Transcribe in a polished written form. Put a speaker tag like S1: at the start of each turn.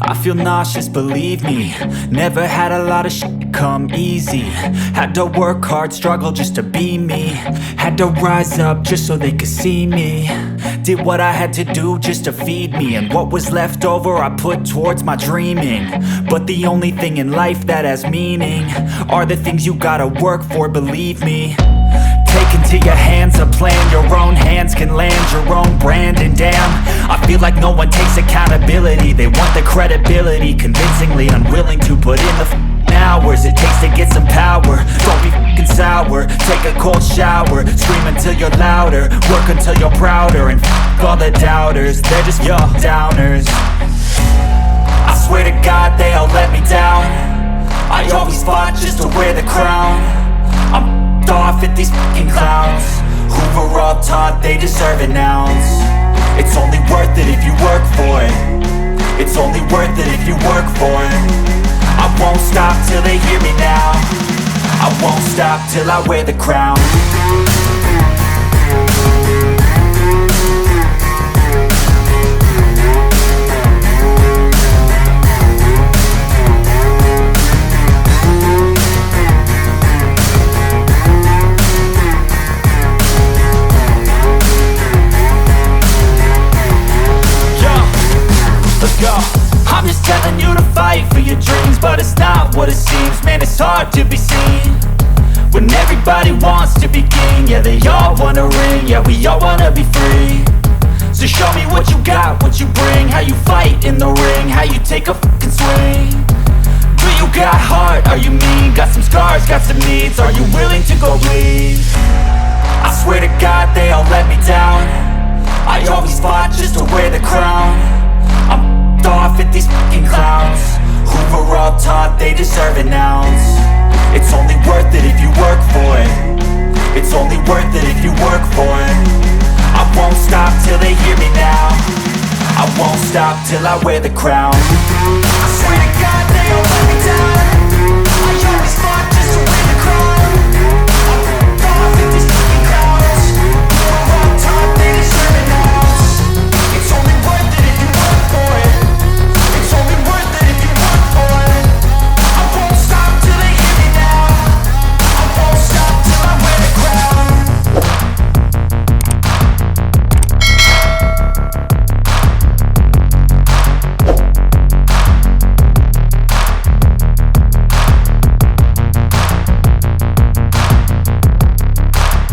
S1: I feel nauseous, believe me. Never had a lot of shit come easy. Had to work hard, struggle just to be me. Had to rise up just so they could see me. Did what I had to do just to feed me, and what was left over I put towards my dreaming. But the only thing in life that has meaning are the things you gotta work for, believe me. Take into your hands a plan, your own hands can land your own brand. And damn, I feel like no one takes accountability. They want the credibility, convincingly unwilling to put in the hours it takes to get some power. Don't be f***ing sour, take a cold shower. Scream until you're louder, work until you're prouder. And f*** all the doubters, they're just your downers. I swear to God they all let me down. I always fought just to wear the crown. I'm off at these fucking clowns who were all taught they deserve an ounce. It's only worth it if you work for it. It's only worth it if you work for it. I won't stop till they hear me now. I won't stop till I wear the crown. I'm just telling you to fight for your dreams, but it's not what it seems. Man, it's hard to be seen when everybody wants to be king. Yeah, they all wanna ring, yeah, we all wanna be free. So show me what you got, what you bring, how you fight in the ring, how you take a fucking swing. Do you got heart, are you mean? Got some scars, got some needs, are you willing to go bleed? I swear to God they all let me down. I always fought just to wear the crown. I'm off at these fucking clowns who were all taught they deserve an ounce. It's only worth it if you work for it. It's only worth it if you work for it. I won't stop till they hear me now. I won't stop till I wear the crown. I swear to God they all let me down.